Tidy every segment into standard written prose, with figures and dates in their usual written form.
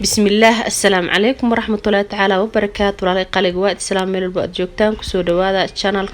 بسم الله السلام عليكم ورحمة الله تعالى وبركاته. ولا قلق وقت السلام من البعد جوكتان كسود هذا channel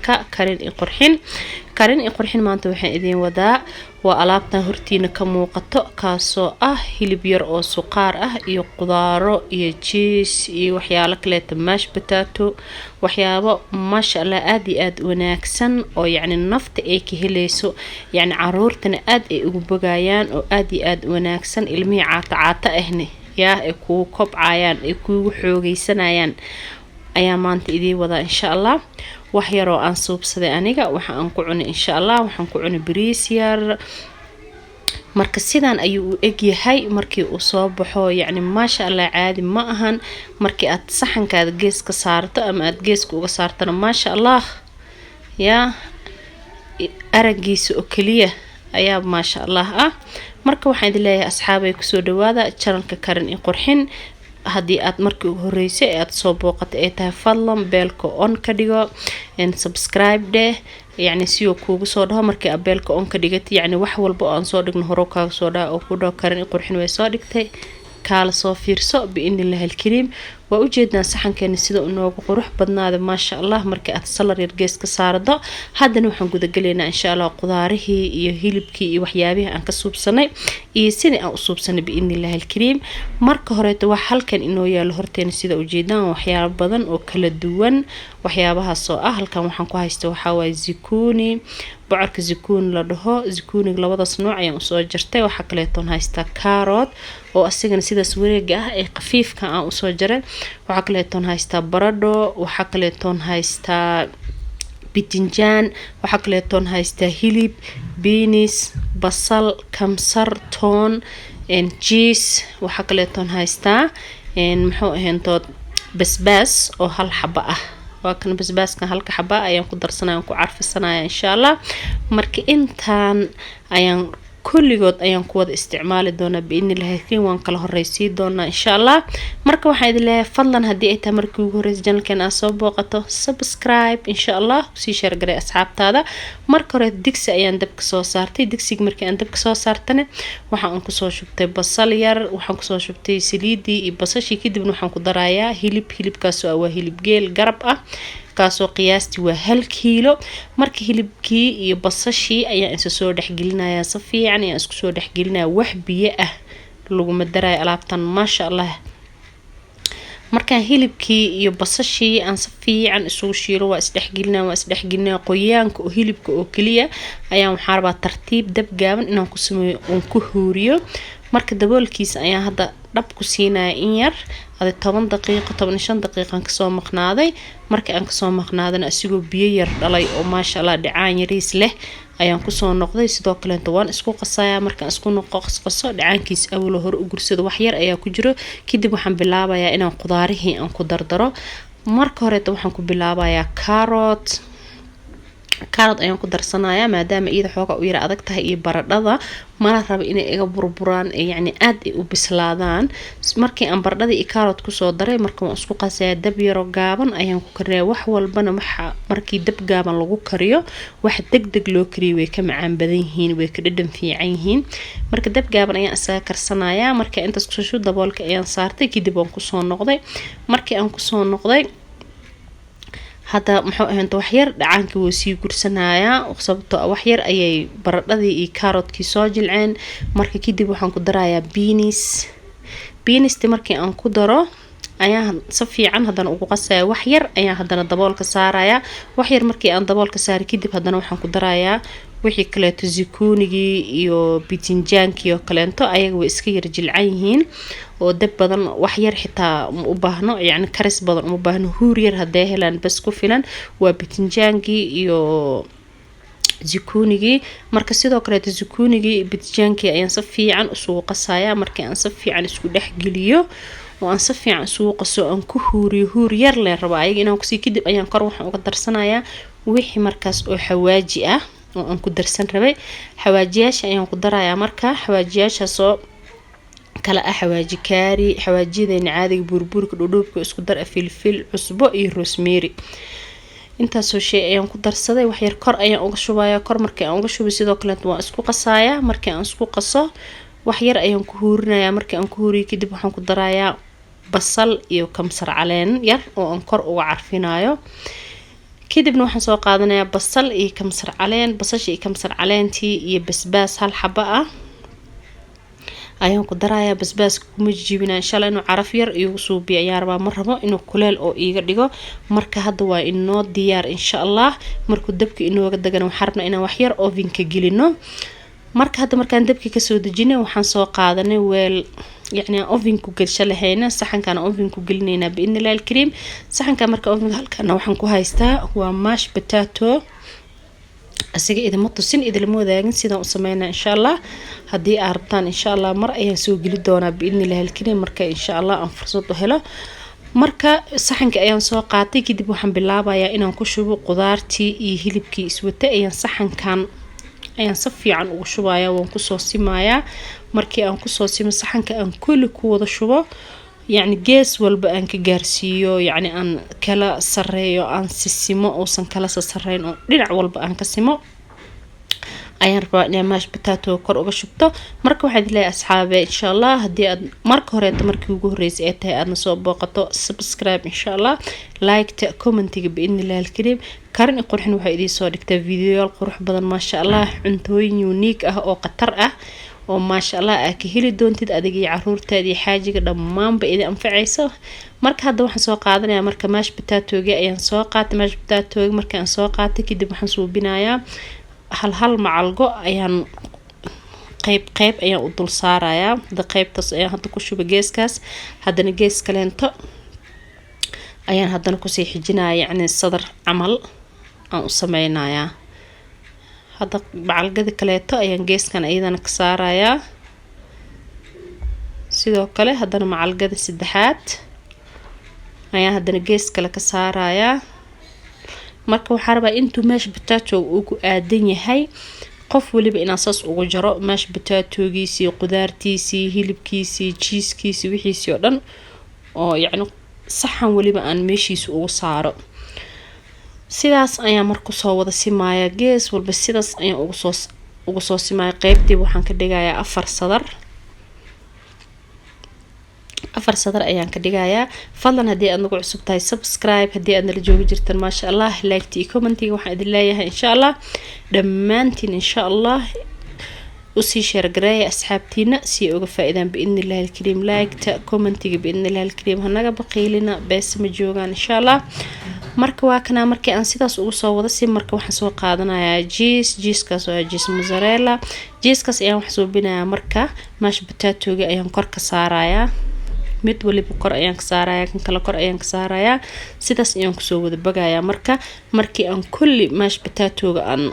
كارين إقرحين ما أنتم وحين إذين ودا وألابتنا هرتينا كموقتو كاسو هيلب ير أو سقار iyo qudaaro iyo cheese iyo waxyaalo kale tamash potato waxyaabo ma sha Allah aad iyo aad wanaagsan oo yacni nafta ay ka helayso yacni caruurtana aad ay ugu bogayaan oo aad iyo aad wanaagsan ilmihi caata ahne yaa ay ku kobcayaan ay ku xoogeysanayaan ayaa maanta idii wada insha Allah wax yar oo aan suubsaday aniga waxa aan ku cunay insha Allah waxaan ku cunay bariis yar marka sidaan ayuu u egyahay markii uu soo baxo yacni ma sha Allah caadi ma ahan markii aad saxankaada gees ka saarto ama aad geeska uga saartana ma sha Allah yaa aragiisa oo kaliya ayaa ma sha Allah marka waxaan idin leeyahay asxaabay ku soo dhawaada channelka Karin Qurxin haddii aad markii ugu horeysay aad soo booqatay ay tahay fadlan beelka on ka dhigo and subscribe de يعني سيو كوغو صودها مركي أبيلك أنك ديجتي يعني وحول بقى أنصادق نهروكا صودا أو كودا كارن قرحين ويصادقتي كال صافير صو بإذن الله الكريم وأوجدنا صحن كان السيدو إنه قروح بدنا هذا ما شاء الله مركي أتصلر يرجس كسارده هذا نوحن جود قلنا إن شاء الله قضاره يهيلبكي وحيابه أنك صوب سنة سنة أو صوب سنة بإذن الله الكريم مركي هريت وحال كان إنه يالهرتين السيدو أوجدنا وحياب بدن وكل الدوان وحيابها صو هل كان وحن كويستو حواي زيكوني بعرك زيكون لده زيكوني لوضع صنوع يعني أصو جرتي وحكليتون هايستا كاروت oo asigana sidaas wareega ay qafiifka aan u soo jaray waxa kale toon haysta barado waxa kale toon haysta bitinjaan waxa kale toon haysta hilib beans basal kamsar toon and cheese waxa kale toon haysta muxuu ahaantood basbaas oo hal xaba ah وكان بس كان هلك حبة أيام قدر سنة أنكو عارف السنة إن شاء الله مركي إنتان أيام كل جود أيام قوة استعمال دونا بإن الله يكون وانكله الرئيسي دونا إن شاء الله مركب واحد الله فضلا هدي أيتا مركب ورئيس جنل كان أصاب وقته سبسكرايب إن شاء الله وسي شير قري أصحاب هذا مركب رد دكس أيام دبك سو صارتي دكسي مركب أن دبك سو صارتنا وحن أنكو سو شبتي بصلير وحن سو شبتي سليدي بصشي كده بنو حن قدرايا هيلب كاسو أو هيلب جيل قرب كاسو قياستي وهل كيلو مركي هيلبكي iyo basashii ayaa inta soo dhaxgelinaya safi yani isku soo dhaxgelinaya wax biyo ah lagu madaray alaabtan ma sha Allah marka hilibkii iyo basashii aan safi aan isugu shiilo waa isdhaxgelinaa qoyaanka oo hilibka oo kaliya ayaa waxaan rabaa tartiib dab gaaban inaan ku sameeyo oo ku huuriyo marka daboolkiisa ayaa hadda dhab ku siinaa in yar hada 10 daqiiqo 15 daqiiqan ka soo maqnaaday markii aan ka soo maqnaadana asigoo biyo yar dhalay oo ma sha Allah dhacaan yariis leh ayaan ku soo noqday sidoo kale waan isku qasayaa markaan isku qaso dhacaankiis awlo hor u gursado wax yar ayaa ku jiro kadib waxaan bilaabayaa inaan qudaarihii aan ku dardaro marka hore waxaan ku bilaabayaa carrot ayaan ku darsanayaa maadaama iyada xooga u yara adag tahay iyo baradhada mana rabo inay iga burburaan yani aad ay u bislaadaan markii aan baradhada iyo carrot ku soo daray marka waan isku qasayaa dab yar gaaban ayaan ku kariyaa wax walbana waxa markii dab gaaban lagu kariyo wax degdeg loo kariyo way ka macaan badan yihiin way ka dhadhan fiican yihiin marka dab gaaban ayaan isaga karsanayaa marka intaas ku soo daboolka ayaan saartay kadib waan ku soo noqday markii aan ku soo noqday هذا محو أنت وحير دعانك وسي كرسنايا وصبته وحير أي بردي إي كاروت كي ساجل عين مركي كده وحن كدرايا بينس تمركي أن كدرة أيها صفي عن هذا وقصة وحير أيها هذا الضبال كسارايا وحير مركي أن ضبال كسار كده هذا وحن كدرايا وحي كلات زيكونيجي يو بيتنجانكي يو كلانتو أيها وإسكير جلعينهين ودب بدن وحير حتى مباهنو يعني كرس بدن مباهنو هورير هداه لان بس كفلان وبتنجانجي يو زيكونيجي مركز sidoo kale زيكونيجي بتنجانجي ayaan si fiican u soo qasayaa markii aan si fiican isku dhex geliyo oo aan si fiican soo qaso aan ku huuriyar leen rabaa ayaga inaan ku sii kadib ayaan kor waxaan uga darsanayaa wixii markaas oo xawaaji ah oo aan ku darsan rabay xawaajiyaasha ayaan ku darayaa marka xawaajiyaasha soo kala xawaaji kaari xawaajideen caadiga burburka dhudhubka isku dar filfil cusbo iyo rosemary inta soo shay ayaan ku darsaday wax yar kor ayaan uga shubayaa kor markii aan uga shubay sidoo kale waan isku qasayaa markii aan isku qaso wax yar ayaan ku huurinayaa. markii aan ku huuriyo kadib waxaan ku darayaa basal iyo kamsar caleen yar oo aan kor uga carfinayo. kadibna waxaan soo qaadanayaa basal iyo kamsar caleen, basasha iyo kamsar caleentii iyo basbaas hal xabo ah ayaan ku darayaa. basbaaska kuma jijibinaa insha Allah inuu caraf yar igu suubiyo ayaan rabaa, ma rabo inuu kuleel oo iiga dhigo. marka hadda waa inoo diyaar insha Allah. markuu dabka inooga dagana waxaan rabnaa inaan wax yar ovenka gelino. marka hadda markaan dabka kasoo dejinay waxaan soo qaadanay weel يعني oven ku gelsha lahayna, saxankan oven ku gelinayna biidnillah alkareem. saxanka marka oven halkan waxaan ku haystaa waa mash potato. asiga idima tusin idilma wadaagin sidaan u sameynaa insha Allah. haddii aad rabtaan insha Allah mar ayaan soo geli doonaa biidnillah alkareem marka insha Allah aan fursad u helo. marka saxanka ayaan soo qaatay kadib waxaan bilaabayaa inaan ku shubo qudaartii iyo hilibkii iswatay ayaan saxankan ayaan si fiican ugu shubayaa, waan ku soo simayaa. markii aan ku soo simo saxanka aan kulli ku wada shubo, يعني gees walba aan ka gaarsiiyo, يعني aan kala sareeyo, aan sisimo oosan kala sareyn oo dhinac walba aan ka simo ayaan rabaa inaan mash potato kor uga shubto. marka waxaan leeyahay asxaabe insha Allah haddii aad marka hore markii ugu horeysay ay tahay aadna soo booqato subscribe insha Allah, like ta commentiga biidnillah alkareem. karin qurxin waxay idin soo dhigtaa fiidiyoyaal qurux badan maasha Allah, cuntooyin unique ah oo qatar ah oo maasha Allah aad ka heli doontid adiga iyo caruurtaada iyo xaajiga dhammaanba idin anfacayso. marka hadda waxaan soo qaadanayaa marka mash potato-ga ayaan soo qaatay. mash potato-ga markaan soo qaatay kadib waxaan suubinayaa hal macalgo ayaan qayb ayaan u dul saarayaa. hada qaybtaas ayaan hadda ku shuba geeskaas, haddana gees kaleento ayaan haddana kusii xijinayaa, yacni sadar camal aan u sameynayaa. hadda macalgada kaleeto ayaan geeskan ayadana ka saarayaa. sidoo kale haddana macalgada saddexaad ayaan haddana gees kale ka saarayaa. marka waxaan rabaa intuu mash potato uu ku aadan yahay qof waliba inaan saas ugu jaro mash potato-giisii, qudaartiisii, hilibkiisii, cheese-kiisii, wixiisii oo dhan oo yacni saxan waliba aan meeshiisa ugu saaro. sidaas ayaan marku soo wada simayaa gees walba, sidaas ayaan ugu soo simayaa. qaybtii waxaan ka dhigayaa 4 sadar. 4 sadar ayaan ka dhigayaa. fadlan haddii aad nagu cusub tahay subscribe, haddii aad nala joogi jirtaan maasha Allah like iyo commentiga waxaan idin leeyahay insha Allah dhammaantiin insha Allah usii share gareeya asxaabtiina si ay uga faa'iidaan biidnillah alkareem. like ta commentiga biidnillah alkareem hanaga baqiilina bees ma joogaan insha Allah. marka waa kana markii aan sidaas ugu soo wada si marka waxaan soo qaadanayaa cheese-kaas waa cheese mozzarella. cheese-kaas ayaan wax soo binayaa. marka mash potato-ga ayaan kor ka saarayaa, mid waliba kor ayaan ka saarayaa, kan kale kor ayaan ka saarayaa. sidaas ayaan ku soo wada bagayaa. markii aan kulli mash potato-ga aan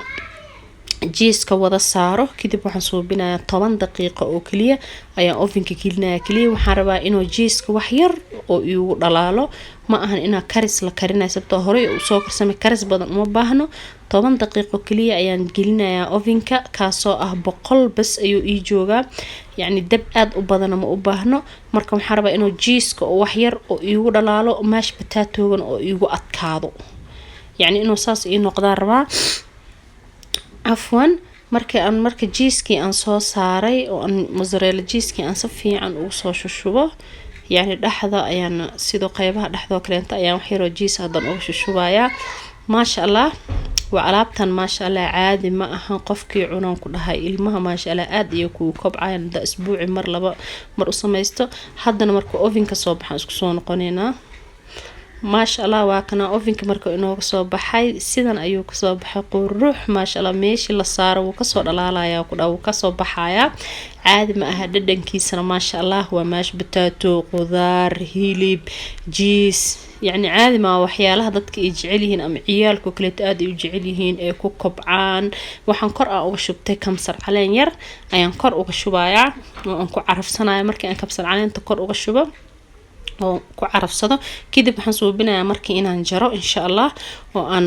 cheese-ka wada saaro kadib waxaan soo binayaa 10 daqiiqo oo kaliya ayaan ovenka gelinayaa. kaliya waxaan rabaa inuu cheese-ka wax yar oo igu dhalaalo, ma ahan inaa karis la karinayo sababtoo hore u soo karsamay karis badan uma baahno. 10 daqiiqo kaliya ayaan gelinayaa ovenka, kaasoo ah 100 bas ayuu ii joogaa, yacni dab aad u badan ma u baahno. marka waxaan rabaa inuu cheese-ka oo wax yar oo igu dhalaalo, mash potato-gan oo igu adkaado, yacni inuu saas ii noqdaan rabaa. afwan marka cheese-kii aan soo saaray oo aan mozzarella cheese-kii aan si fiican ugu soo shushubo, يعني dhaxda ayaan sidoo qaybaha dhaxdoo kaleenta ayaan wax yar oo cheese hadan ugu shushubayaa. ما شاء الله وعلابتان ما شاء الله عادي ما أهان قفكي عنان كلها إلمها ما شاء الله عادي يكو كبعان دا أسبوعي مر أسميستو حدنا مركو أوفين كصوبحان اسكسون قنينا ما شاء الله واكنا أوفين كمركو إنو كصوبحاي سيدان أيو كصوبحا قروح ما شاء الله ميشي لصار وكصور العلايا وكصوبحايا عادي ما أها ددن كيسنا ما شاء الله وماش بتاتو قذار هيليب جيس يعني عادي ما وحيالها dadka ay jecelihiin ama ciyaalku kale aad ay u jecelihiin ee ku kobcaan. waxaan kor uga shubtay kamsar caleen yar ayaan kor uga shubayaa oo aan ku carafsanayo. markii aan kamsar caleenta kor uga shubo oo ku carafsado kadib waxaan suubinayaa markii inaan jaro insha Allah oo aan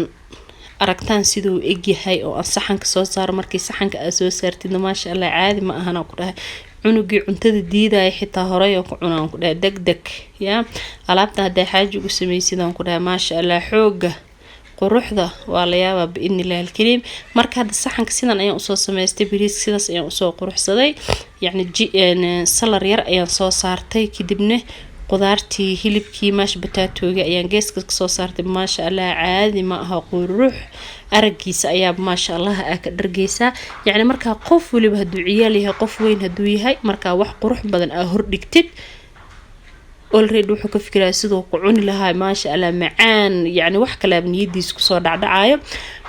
aragtaan sidoo eg yahay oo aan saxanka soo saaro. markii saxanka aad soo saartid ma sha Allah caadi ma ahana ku dhahay cunugii cuntada diiday xitaa hore oo ku cunaan ku degdeg ya alaabta haday xaaji ugu sameeysidaan ku dhahay ma sha Allah xooga quruxda waa la yaabaa biidni illaahi alkariim. marka hadda saxanka sidan ayaan usoo samaystay, bariiska sidaas ayaan usoo quruxsaday, yacni salar yar ayaan soo saartay, kadibna qudaartii hilibkii maash bataatooga ayaan geeska kasoo saartay. maasha allah caadi ma aha, qurux aragiisa ayaa maasha allah ka dhargeysaa. yacni markaa qof waliba hadduu ciyaal yahay, qof weyn hadduu yahay, markaa wax qurux badan aa hordhigtid already wuxuu ka fikiraa sidoo ku cuni lahaa. maasha allah macaan, yacni wax kale niyadiisa kusoo dhacdhacayo.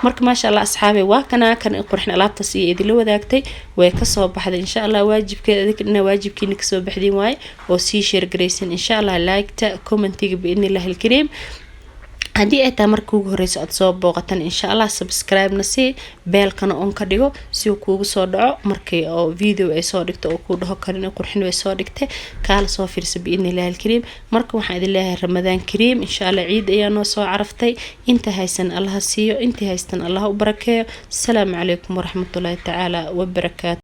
marka maasha allah asxaabay waa kan qurxin alaabtaas iyo idinla wadaagtay, way kasoo baxday insha allah. waajibkeeda adina waajibkiina kasoo baxdeen waaye oo sii share garaysan insha allah. like-ta commentiga biidni illaahi alkariim. haddii ay tahay markii ugu horeyso aad soo booqatan insha allah subscribe-na si beelkana on ka dhigo si uu kuugu soo dhaco markii oo video ay soo dhigto oo ku dhaho Karin qurxin way soo dhigtay kaala soo fiirso biidni illaahi alkariim. marka waxaan idin leeyahay ramadaan kariim insha allah. ciid ayaa noo soo caraftay, inta haysan allah siiyo, inta haystan allah u barakeeyo. assalaamu calaykum waraxmatullaahi tacaala wabarakaatu.